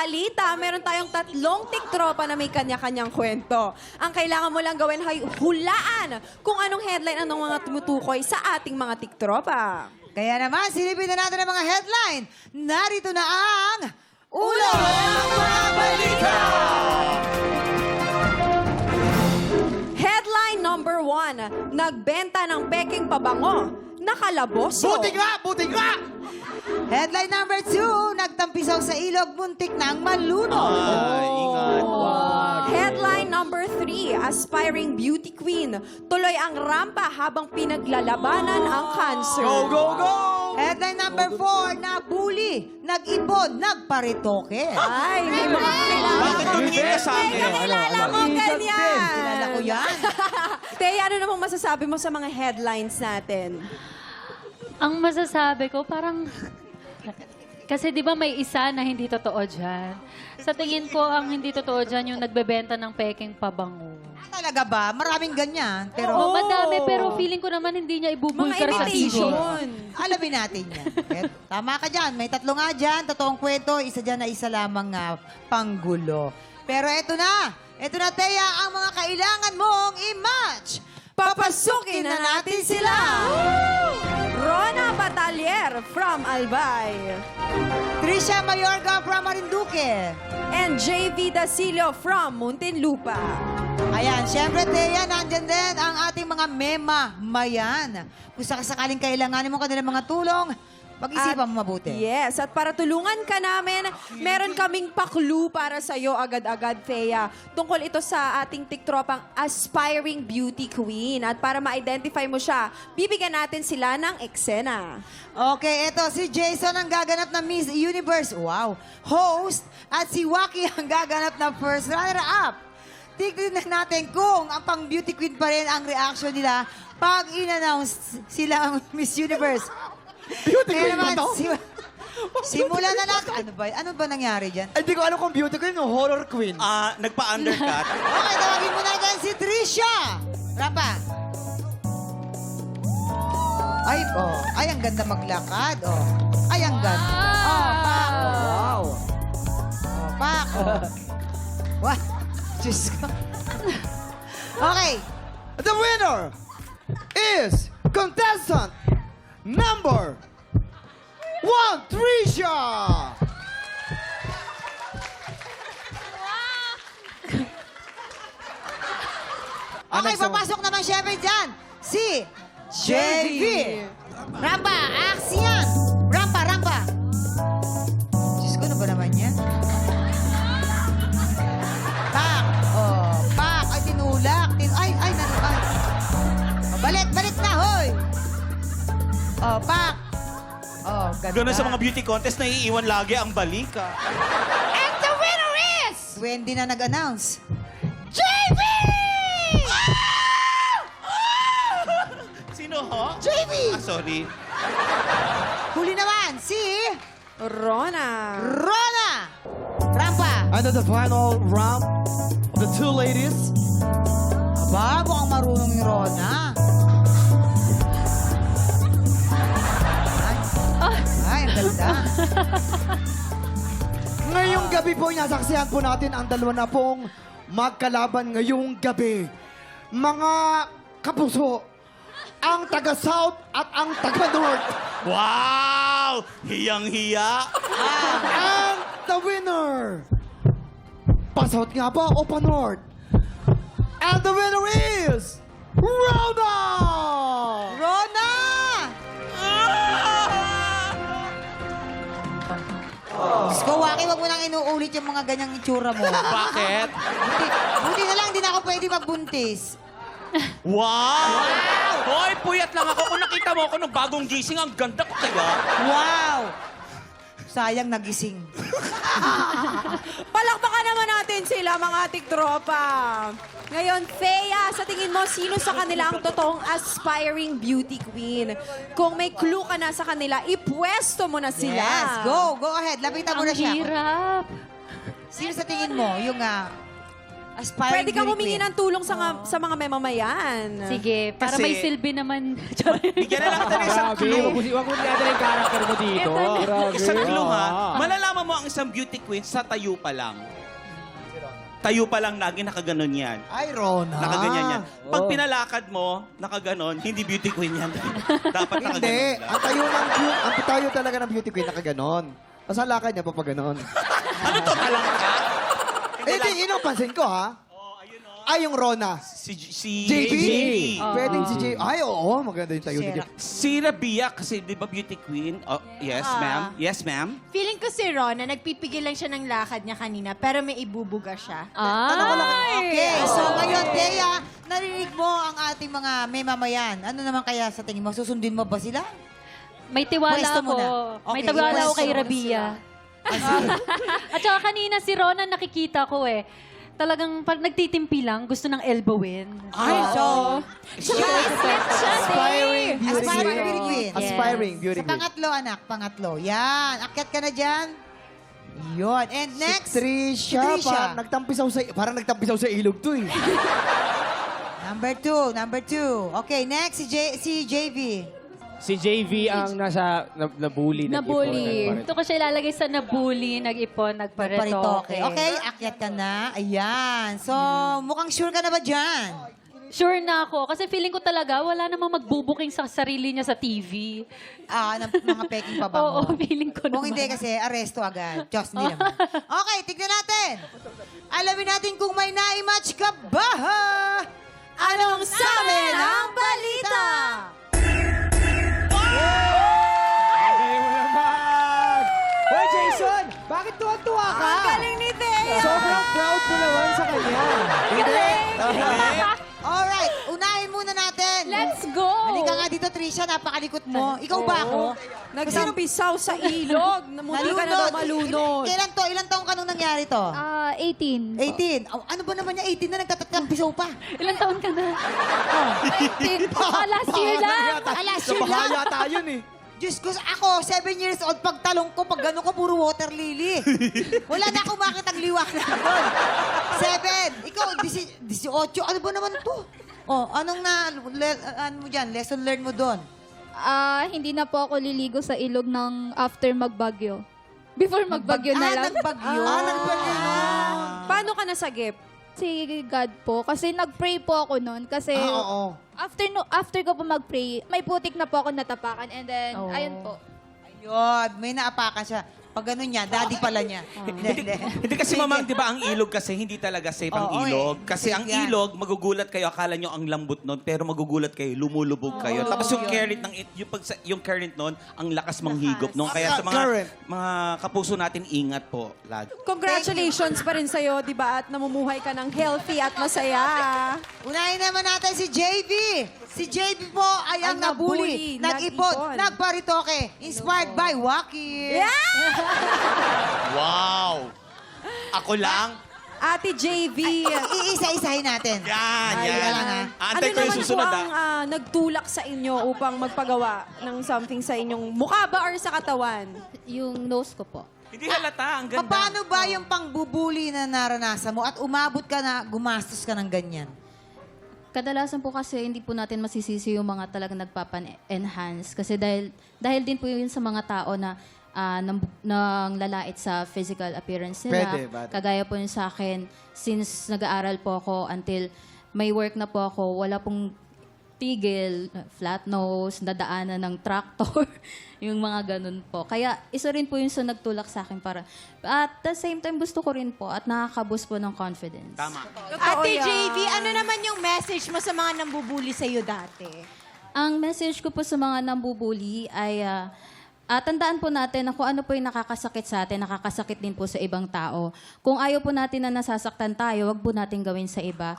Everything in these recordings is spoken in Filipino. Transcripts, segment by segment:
balita, meron tayong 3 tiktropa na may kanya-kanyang kwento. Ang kailangan mo lang gawin ay hulaan kung anong headline ang mga tumutukoy sa ating mga tiktropa. Kaya naman, silipin na natin ang mga headline. Narito na ang Ulo ng Mga Balita! Headline number 1, nagbenta ng peking pabango, nakalaboso. Buti nga! Buti nga! Headline number 2, nagtampisaw sa ilog, muntik nang malunod. Ay, ingat. Headline number 3, aspiring beauty queen, tuloy ang rampa habang pinaglalabanan ang cancer. Go, go, go! Headline number 4, nabuli, nag-ipon, nagparitoke. Ay, may mga kakilala Bakit ko. tumingin ka sa akin? May kakilala ko ganyan. Kilala ko yan. Teya, ano namang masasabi mo sa mga headlines natin? Ang masasabi ko, parang... Kasi di ba may isa na hindi totoo dyan? Sa tingin ko, ang hindi totoo dyan yung nagbebenta ng peking pabango. Talaga ba? Maraming ganyan. Pero Oo, madami, pero feeling ko naman hindi niya Mga ibubulgar sa imitation. TV. alamin natin yan. Tama ka dyan. May 3 nga dyan. Totoong kwento. Isa dyan na isa lamang panggulo. Pero eto na. Eto na, Teya, ang mga kailangan mong i-match. Papasukin na natin sila! Rona Batalier from Albay. Trisha Mayorga from Marinduque. And JV Dasilio from Muntinlupa. Ayan, syempre, Teya, nandyan din ang ating mga mema-mayan. Kung sakaling kailanganin mo kanilang mga tulong, pag-isipan mo mabuti. Yes, at para tulungan ka namin, meron kaming paklu para sa iyo agad-agad, Thea. Tungkol ito sa ating tiktropang aspiring beauty queen. At para ma-identify mo siya, bibigyan natin sila ng eksena. Okay, eto, si Jason ang gaganap na Miss Universe. Wow. Host. At si Waki ang gaganap na first runner-up. Tignan natin kung ang pang beauty queen pa rin ang reaction nila pag in-announce sila ang Miss Universe. Beauty Kaya queen ba naman, to? simulan na natin. Ano ba nangyari dyan? Ay, di ko alam kung beauty queen o horror queen. Nagpa-undercut. Okay, tawagin mo na dyan si Trisha. Rapa. Ay, oh. Ay, ang ganda maglakad, oh. Ay, ang ganda. Oh, pak. Oh, wow. Oh, pak. Oh. What? Diyos ko. Okay. The winner is contestant number 1, Trisha! Okay, papasok naman syempre dyan. Si JV. Rampa, action! Rampa, rampa. Diyos ko, ano ba naman yan? Pak. Oh, pak. Ay, tinulak. Ay. Oh, balik na, hoy. Oh, pak. Oh, ganda. Ganun sa mga beauty contest, naiiwan lagi ang balika. And the winner is... Wendy na nag-announce. Sino ho? JV! Sorry. Huli naman, si... Rona. Rona! Rampa. And then the final round of the 2 ladies. Aba, mukhang marunong ni Rona. Ay, ang ganda. Ngayong gabi po, nasaksihan po natin ang 2 na pong magkalaban ngayong gabi. Mga kapuso, ang taga-South at ang taga-North. Wow! Hiyang-hiya. And the winner, pa-South nga ba o pa-North? And the winner is Rona! Rona! Diyos ko, Waki, wag mo nang inuulit yung mga ganyang itsura mo. Bakit? Buti na lang, di na ako pwede magbuntis. Wow! Hoy, puyat lang ako. Kung nakita mo ako nung bagong gising, ang ganda ko kaya. Wow! Sayang nagising. Palakpakan naman natin sila, mga tiktropa. Ngayon, Thea, sa tingin mo, sino sa kanila ang totoong aspiring beauty queen? Kung may clue ka na sa kanila, ipwesto mo na sila. Yes, go ahead. Lapitan mo Ang na siya. hirap. Sino sa tingin mo yung Aspiring Pwede kang beauty humingi queen. ng tulong sa mga mamamayan. Sige, para Kasi- may silbi naman. Bigyan na lang kita ng isang clue. Huwag mo dinadala yung character mo dito. Isang clue ha. Malalaman mo ang isang beauty queen sa tayo pa lang. Tayo pa lang lagi nakaganon yan. Ay, Rona. Nakaganyan yan. Pag pinalakad mo, nakaganon, hindi beauty queen yan. Dapat nakaganon Hindi. lang. Ang tayo talaga ng beauty queen nakaganon. Basta lakad niya papaganon. Ano to, talang ka? Eh, di, yun ang pansin ko, ha? Ay, yung Rona. Si JB? Oh. Pwedeng si JB. Ay, oo. Maganda yung tayo ni JB. Si Rabia, kasi di ba beauty queen? Oh, yes, ma'am. Yes, ma'am. Feeling ko si Rona, nagpipigil lang siya ng lakad niya kanina, pero may ibubuga siya. Tanong ko lang. Ay! Okay, so ngayon, Thea, narinig mo ang ating mga may mamayan. Ano naman kaya sa tingin mo? Susundin mo ba sila? May tiwala Pwesto ako. muna. May Okay, tiwala ako pwesto kay muna Rabia. At saka kanina si Rona nakikita ko eh. Talagang pag nagtitimpi lang, gusto ng elbowin. Ay, So, Aspiring beauty Aspiring queen. beauty queen. Aspiring beauty sa queen. pangatlo, anak, pangatlo. Yan, akyat ka na dyan. Yun. And next, Trisha, Trisha. parang nagtampisaw sa ilog to eh. number two. Okay, next, si JV. Si JV ang nasa nabully. Nabully. Ito ko siya ilalagay sa nabully, nag-ipon, Paritoke. nagparetoke. Okay, akyat ka na. Ayan. So, mukhang sure ka na ba dyan? Sure na ako. Kasi feeling ko talaga, wala namang magbubuking sa sarili niya sa TV. Ng mga peking pabango. Oo, feeling ko Kung naman. hindi kasi, aresto agad. Diyos, hindi naman. Okay, tignan natin. Alamin natin kung may na-match ka ba? Anong sabi ng balita? Galing mo naman! Hoy, Jason! Bakit tuwa-tuwa ka? Ang galing ni Thea! Sobrang proud ko naman sa kanya. Alright, unahin muna natin. Let's go! Halika nga dito, Trisha. Napakalikot mo. Ikaw ba ako? Nagsampisaw sa ilog. Namunti ka na daw malunod. Kailan to? Ilang taong ka nung nangyari to? 18. 18. Oh, ano ba naman niya? 18 na nagtatampisaw pa. Ilang taon ka na? 19. Last year lang. Last year lang. Bahaya tayo eh. Diyos ko, ako, 7 years old, pag talong ko, pag gano'n ko, puro water lily. Wala na akong makitang liwanag doon. 7. Ikaw, 18. Ano ba naman to? Oh, anong ano mo dyan? Lesson learned mo doon? Hindi na po ako liligo sa ilog ng after magbagyo. Before magbagyo na lang. Nagbagyo. Nagbagyo. Paano ka nasagip? Si God po. Kasi nag-pray po ako noon. Kasi Oo. after ko po mag-pray, may putik na po ako natapakan. And then, ayun po. Ayun, may naapakan siya. Pag gano'n niya, daddy pala niya. Hindi kasi mamang, di ba, ang ilog kasi hindi talaga safe ang Oo, ilog. Kasi Safe ang yan. ilog, magugulat kayo, akala nyo ang lambot nun, pero magugulat kayo, lumulubog kayo. Tapos yung current yung current nun, ang lakas manghigop nun. Kaya sa Current. mga kapuso natin, ingat po lagi. Congratulations pa rin sa'yo, di ba? At namumuhay ka ng healthy at masaya. Unahin naman natin si JV. Si JV po ay ang Ang nabuli, nabuli, nag-ipon, nag-ipon. nagparitoke, inspired by Waki. Wow! Ako lang? Ate JV. Iisa-isahin natin. Yan, Ay, yan. lang, ha? Antay ko yung naman susunod, po ang nagtulak sa inyo upang magpagawa ng something sa inyong mukha ba or sa katawan? Yung nose ko po. Hindi halata, ang ganda. Paano ba yung pangbubuli na naranasan mo at umabot ka na gumastos ka ng ganyan? Kadalasan po kasi hindi po natin masisisi yung mga talagang nagpapan-enhance. Kasi dahil din po yun sa mga tao na nang lalait sa physical appearance nila. Pwede. Kagaya po yun sa akin, since nag-aaral po ako until may work na po ako, wala pong tigil, flat nose, nadaanan ng tractor, yung mga ganun po. Kaya isa rin po yung sa nagtulak sa akin para, at the same time gusto ko rin po at nakaka-boost po ng confidence. Tama. Ate JV, ano naman yung message mo sa mga nambubuli sa'yo dati? Ang message ko po sa mga nambubuli ay tandaan po natin na kung ano po yung nakakasakit sa atin, nakakasakit din po sa ibang tao. Kung ayaw po natin na nasasaktan tayo, wag po natin gawin sa iba.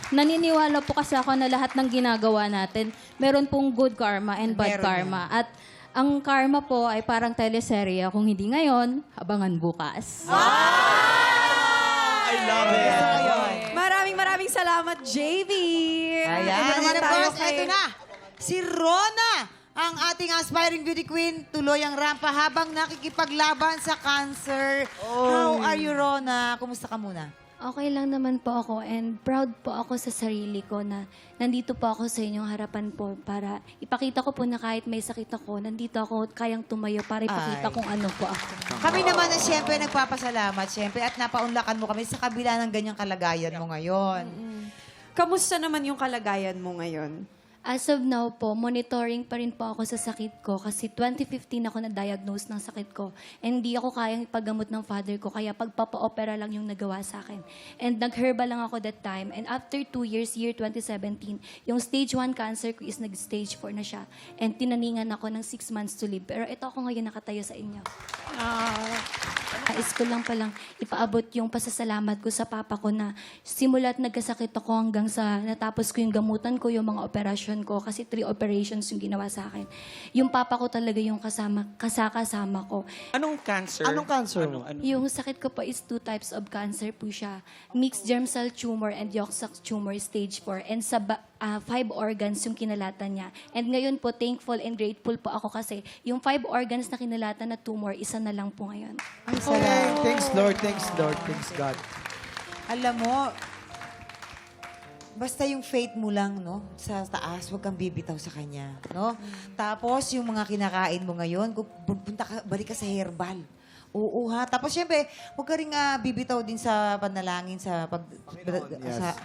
Naniniwala po kasi ako na lahat ng ginagawa natin, meron pong good karma and bad Meron karma. At ang karma po ay parang teleserye. Kung hindi ngayon, abangan bukas. I love it. Maraming salamat, JV. Ayan. Ito naman And of tayo course, kay- ito na. Si Rona, ang ating aspiring beauty queen, tuloy ang rampa habang nakikipaglaban sa cancer. How are you, Rona? Kumusta ka muna? Okay lang naman po ako and proud po ako sa sarili ko na nandito po ako sa inyong harapan po para ipakita ko po na kahit may sakit ako, nandito ako kayang tumayo para ipakita Ay. kung ano po ako. Kami naman na siyempre nagpapasalamat siyempre at napaunlakan mo kami sa kabila ng ganyang kalagayan mo ngayon. Kamusta naman yung kalagayan mo ngayon? As of now po, monitoring pa rin po ako sa sakit ko kasi 2015 ako na-diagnose ng sakit ko and hindi ako kayang ipagamot ng father ko kaya pagpapa-opera lang yung nagawa sa akin. And nag-herbal lang ako that time and after 2 years, year 2017, yung stage 1 cancer ko is nag-stage 4 na siya and tinaningan ako ng 6 months to live. Pero ito ako ngayon nakatayo sa inyo. Nais ko lang palang ipaabot yung pasasalamat ko sa papa ko na simula't nagkasakit ako hanggang sa natapos ko yung gamutan ko, yung mga operasyon ko kasi 3 operations yung ginawa sa akin. Yung papa ko talaga yung kasama ko. Anong cancer? Anong cancer? Ano? Yung sakit ko po is 2 types of cancer po siya. Mixed germ cell tumor and yolk sac tumor stage 4 and sa 5 organs yung kinalatan niya. And ngayon po, thankful and grateful po ako kasi yung 5 organs na kinalatan na tumor, isa na lang po ngayon. Ay, Okay, salamat. thanks Lord, thanks Lord, thanks God. Alam mo, basta yung faith mo lang, no? Sa taas, huwag kang bibitaw sa kanya, no? Tapos, yung mga kinakain mo ngayon, balik ka sa herbal. Oo, ha? Tapos, syempre, huwag ka rin bibitaw din sa panalangin,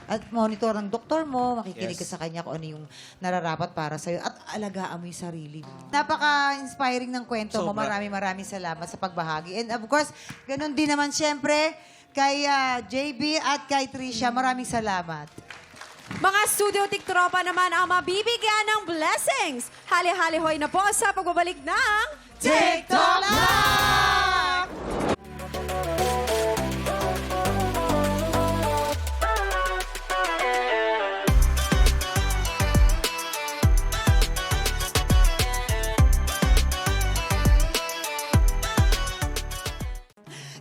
at monitor ng doktor mo, makikinig ka sa kanya kung ano yung nararapat para sa'yo, at alagaan mo yung sarili mo. Napaka-inspiring ng kwento mo. Sobra. Maraming salamat sa pagbahagi. And of course, ganun din naman, syempre, kay JB at kay Trisha, maraming salamat. Mga studio tiktropa naman ang mabibigyan ng blessings. Hali-hali hoy na po sa pagbabalik ng TikTok Live!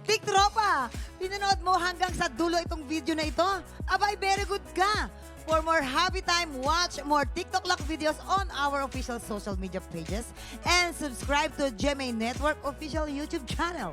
Tiktropa, pinanood mo hanggang sa dulo itong video na ito? Abay, very good ka! For more happy time, watch more TikTok Lock videos on our official social media pages and subscribe to GMA Network official YouTube channel.